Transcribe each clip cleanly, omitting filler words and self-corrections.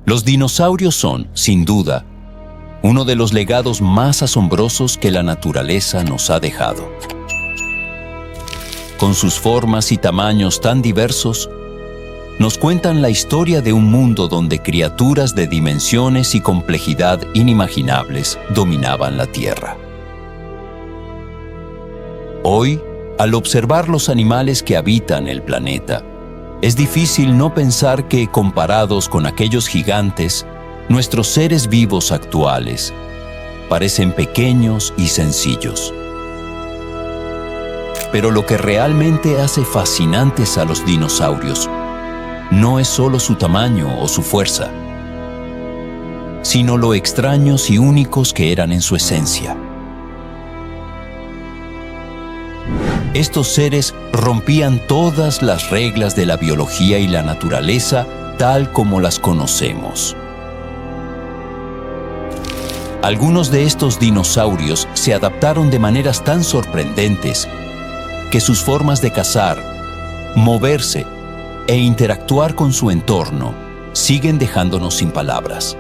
Los dinosaurios son, sin duda, uno de los legados más asombrosos que la naturaleza nos ha dejado. Con sus formas y tamaños tan diversos, nos cuentan la historia de un mundo donde criaturas de dimensiones y complejidad inimaginables dominaban la Tierra. Hoy, al observar los animales que habitan el planeta, es difícil no pensar que, comparados con aquellos gigantes, nuestros seres vivos actuales parecen pequeños y sencillos. Pero lo que realmente hace fascinantes a los dinosaurios no es solo su tamaño o su fuerza, sino lo extraños y únicos que eran en su esencia. Estos seres rompían todas las reglas de la biología y la naturaleza tal como las conocemos. Algunos de estos dinosaurios se adaptaron de maneras tan sorprendentes que sus formas de cazar, moverse e interactuar con su entorno siguen dejándonos sin palabras.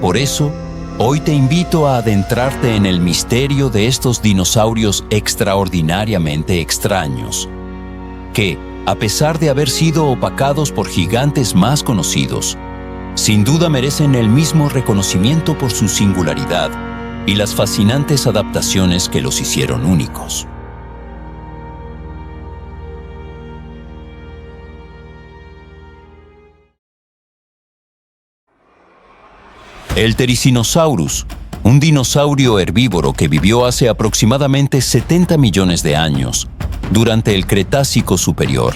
Por eso, hoy te invito a adentrarte en el misterio de estos dinosaurios extraordinariamente extraños, que, a pesar de haber sido opacados por gigantes más conocidos, sin duda merecen el mismo reconocimiento por su singularidad y las fascinantes adaptaciones que los hicieron únicos. El Therizinosaurus, un dinosaurio herbívoro que vivió hace aproximadamente 70 millones de años, durante el Cretácico Superior,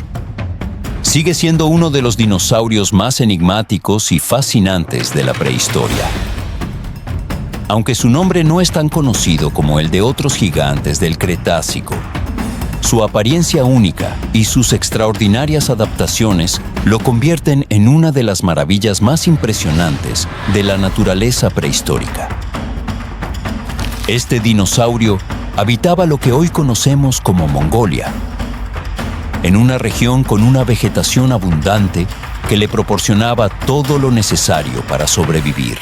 sigue siendo uno de los dinosaurios más enigmáticos y fascinantes de la prehistoria. Aunque su nombre no es tan conocido como el de otros gigantes del Cretácico, su apariencia única y sus extraordinarias adaptaciones lo convierten en una de las maravillas más impresionantes de la naturaleza prehistórica. Este dinosaurio habitaba lo que hoy conocemos como Mongolia, en una región con una vegetación abundante que le proporcionaba todo lo necesario para sobrevivir.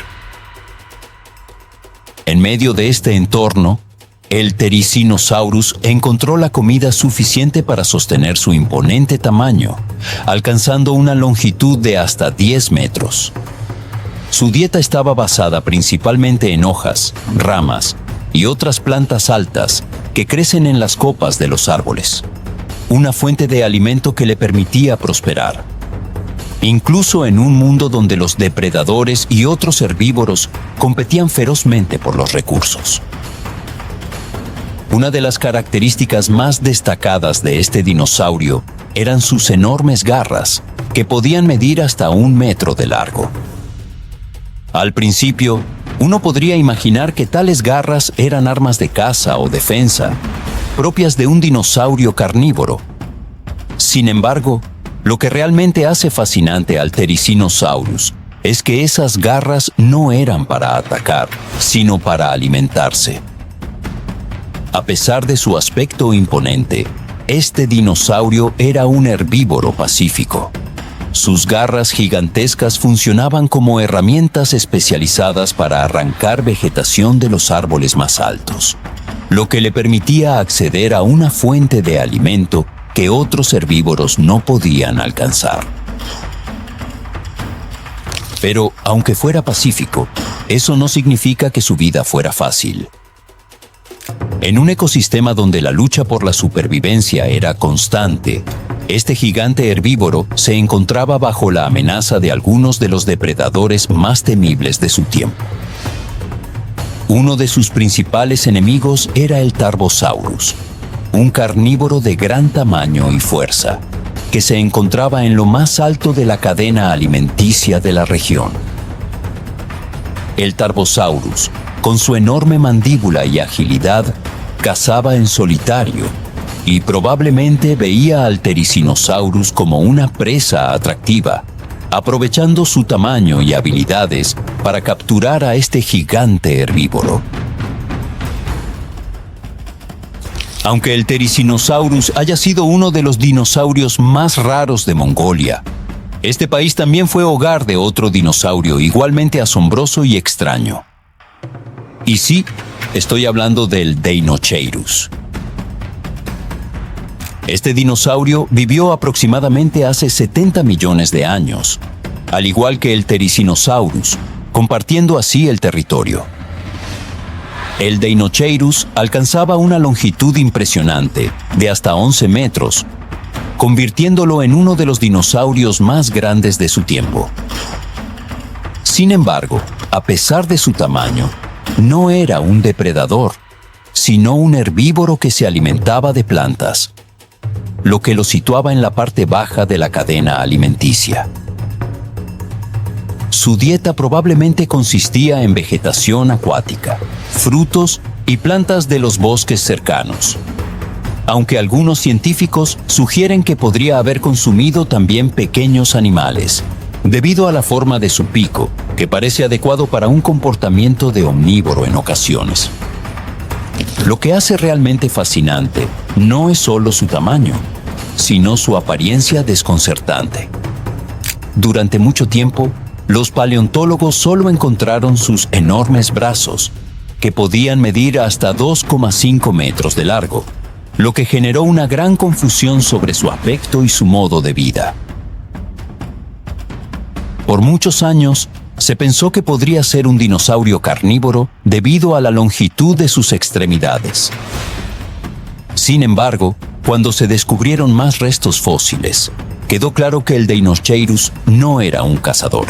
En medio de este entorno, el Therizinosaurus encontró la comida suficiente para sostener su imponente tamaño, alcanzando una longitud de hasta 10 metros. Su dieta estaba basada principalmente en hojas, ramas y otras plantas altas que crecen en las copas de los árboles, una fuente de alimento que le permitía prosperar, incluso en un mundo donde los depredadores y otros herbívoros competían ferozmente por los recursos. Una de las características más destacadas de este dinosaurio eran sus enormes garras, que podían medir hasta 1 metro de largo. Al principio, uno podría imaginar que tales garras eran armas de caza o defensa, propias de un dinosaurio carnívoro. Sin embargo, lo que realmente hace fascinante al Therizinosaurus es que esas garras no eran para atacar, sino para alimentarse. A pesar de su aspecto imponente, este dinosaurio era un herbívoro pacífico. Sus garras gigantescas funcionaban como herramientas especializadas para arrancar vegetación de los árboles más altos, lo que le permitía acceder a una fuente de alimento que otros herbívoros no podían alcanzar. Pero, aunque fuera pacífico, eso no significa que su vida fuera fácil. En un ecosistema donde la lucha por la supervivencia era constante, este gigante herbívoro se encontraba bajo la amenaza de algunos de los depredadores más temibles de su tiempo. Uno de sus principales enemigos era el Tarbosaurus, un carnívoro de gran tamaño y fuerza, que se encontraba en lo más alto de la cadena alimenticia de la región. El Tarbosaurus, con su enorme mandíbula y agilidad, cazaba en solitario y probablemente veía al Therizinosaurus como una presa atractiva, aprovechando su tamaño y habilidades para capturar a este gigante herbívoro. Aunque el Therizinosaurus haya sido uno de los dinosaurios más raros de Mongolia, Este país también fue hogar de otro dinosaurio igualmente asombroso y extraño. Y sí, estoy hablando del Deinocheirus. Este dinosaurio vivió aproximadamente hace 70 millones de años, al igual que el Therizinosaurus, compartiendo así el territorio. El Deinocheirus alcanzaba una longitud impresionante, de hasta 11 metros, convirtiéndolo en uno de los dinosaurios más grandes de su tiempo. Sin embargo, a pesar de su tamaño, no era un depredador, sino un herbívoro que se alimentaba de plantas, lo que lo situaba en la parte baja de la cadena alimenticia. Su dieta probablemente consistía en vegetación acuática, frutos y plantas de los bosques cercanos, aunque algunos científicos sugieren que podría haber consumido también pequeños animales, debido a la forma de su pico, que parece adecuado para un comportamiento de omnívoro en ocasiones. Lo que hace realmente fascinante no es solo su tamaño, sino su apariencia desconcertante. Durante mucho tiempo, los paleontólogos solo encontraron sus enormes brazos, que podían medir hasta 2,5 metros de largo, lo que generó una gran confusión sobre su aspecto y su modo de vida. Por muchos años, se pensó que podría ser un dinosaurio carnívoro debido a la longitud de sus extremidades. Sin embargo, cuando se descubrieron más restos fósiles, quedó claro que el Deinocheirus no era un cazador.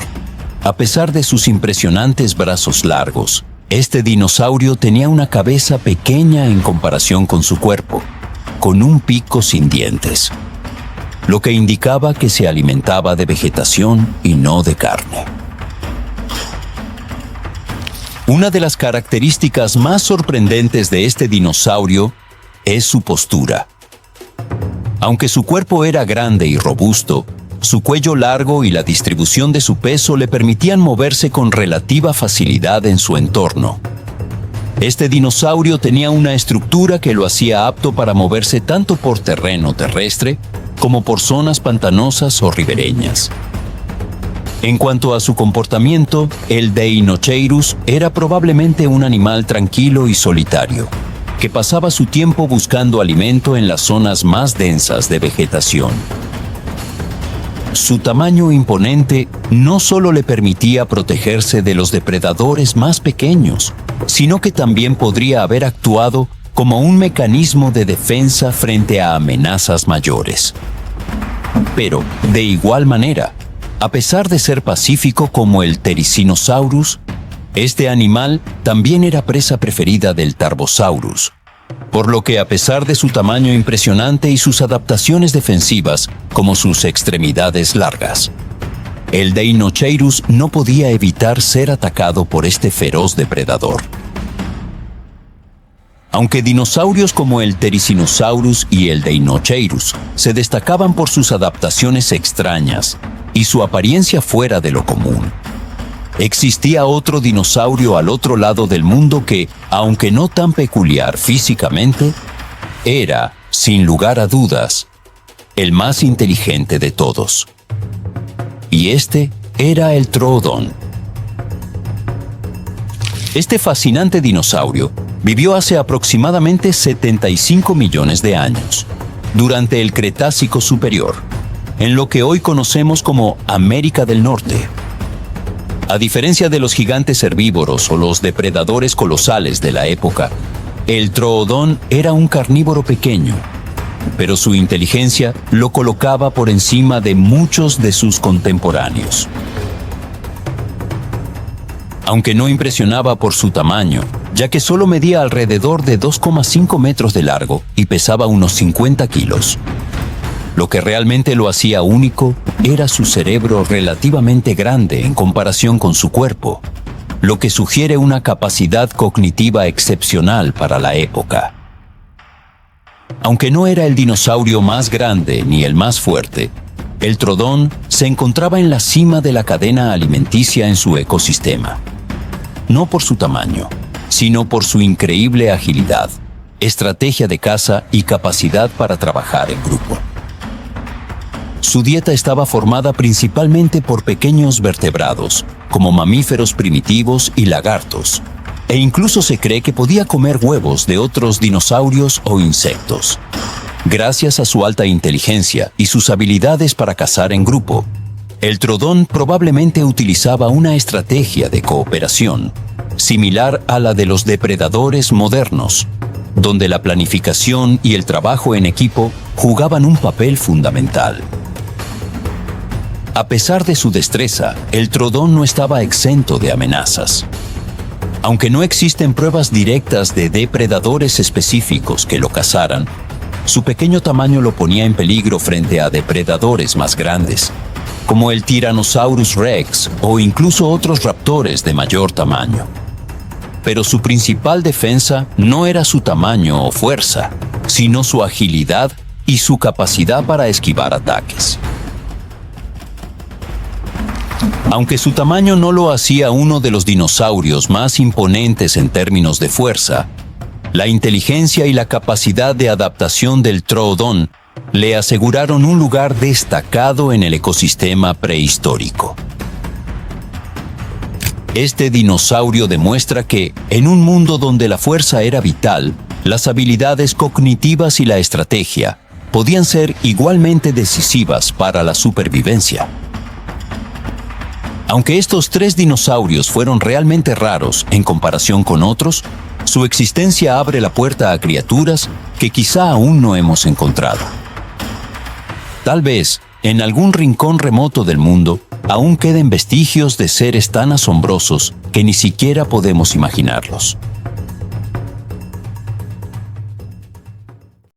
A pesar de sus impresionantes brazos largos, este dinosaurio tenía una cabeza pequeña en comparación con su cuerpo, con un pico sin dientes, lo que indicaba que se alimentaba de vegetación y no de carne. Una de las características más sorprendentes de este dinosaurio es su postura. Aunque su cuerpo era grande y robusto, su cuello largo y la distribución de su peso le permitían moverse con relativa facilidad en su entorno. Este dinosaurio tenía una estructura que lo hacía apto para moverse tanto por terreno terrestre como por zonas pantanosas o ribereñas. En cuanto a su comportamiento, el Deinocheirus era probablemente un animal tranquilo y solitario, que pasaba su tiempo buscando alimento en las zonas más densas de vegetación. Su tamaño imponente no solo le permitía protegerse de los depredadores más pequeños, sino que también podría haber actuado como un mecanismo de defensa frente a amenazas mayores. Pero, de igual manera, a pesar de ser pacífico como el Therizinosaurus, este animal también era presa preferida del Tarbosaurus, por lo que a pesar de su tamaño impresionante y sus adaptaciones defensivas, como sus extremidades largas, el Deinocheirus no podía evitar ser atacado por este feroz depredador. Aunque dinosaurios como el Therizinosaurus y el Deinocheirus se destacaban por sus adaptaciones extrañas y su apariencia fuera de lo común, existía otro dinosaurio al otro lado del mundo que, aunque no tan peculiar físicamente, era, sin lugar a dudas, el más inteligente de todos. Y este era el Troodon. Este fascinante dinosaurio vivió hace aproximadamente 75 millones de años, durante el Cretácico Superior, en lo que hoy conocemos como América del Norte. A diferencia de los gigantes herbívoros o los depredadores colosales de la época, el Troodon era un carnívoro pequeño, pero su inteligencia lo colocaba por encima de muchos de sus contemporáneos. Aunque no impresionaba por su tamaño, ya que solo medía alrededor de 2,5 metros de largo y pesaba unos 50 kilos. Lo que realmente lo hacía único era su cerebro relativamente grande en comparación con su cuerpo, lo que sugiere una capacidad cognitiva excepcional para la época. Aunque no era el dinosaurio más grande ni el más fuerte, el Troodon se encontraba en la cima de la cadena alimenticia en su ecosistema. No por su tamaño, sino por su increíble agilidad, estrategia de caza y capacidad para trabajar en grupo. Su dieta estaba formada principalmente por pequeños vertebrados, como mamíferos primitivos y lagartos, e incluso se cree que podía comer huevos de otros dinosaurios o insectos. Gracias a su alta inteligencia y sus habilidades para cazar en grupo, el Troodon probablemente utilizaba una estrategia de cooperación similar a la de los depredadores modernos, donde la planificación y el trabajo en equipo jugaban un papel fundamental. A pesar de su destreza, el Troodon no estaba exento de amenazas. Aunque no existen pruebas directas de depredadores específicos que lo cazaran, su pequeño tamaño lo ponía en peligro frente a depredadores más grandes, como el Tyrannosaurus Rex o incluso otros raptores de mayor tamaño. Pero su principal defensa no era su tamaño o fuerza, sino su agilidad y su capacidad para esquivar ataques. Aunque su tamaño no lo hacía uno de los dinosaurios más imponentes en términos de fuerza, la inteligencia y la capacidad de adaptación del Troodon le aseguraron un lugar destacado en el ecosistema prehistórico. Este dinosaurio demuestra que, en un mundo donde la fuerza era vital, las habilidades cognitivas y la estrategia podían ser igualmente decisivas para la supervivencia. Aunque estos 3 dinosaurios fueron realmente raros en comparación con otros, su existencia abre la puerta a criaturas que quizá aún no hemos encontrado. Tal vez, en algún rincón remoto del mundo, aún queden vestigios de seres tan asombrosos que ni siquiera podemos imaginarlos.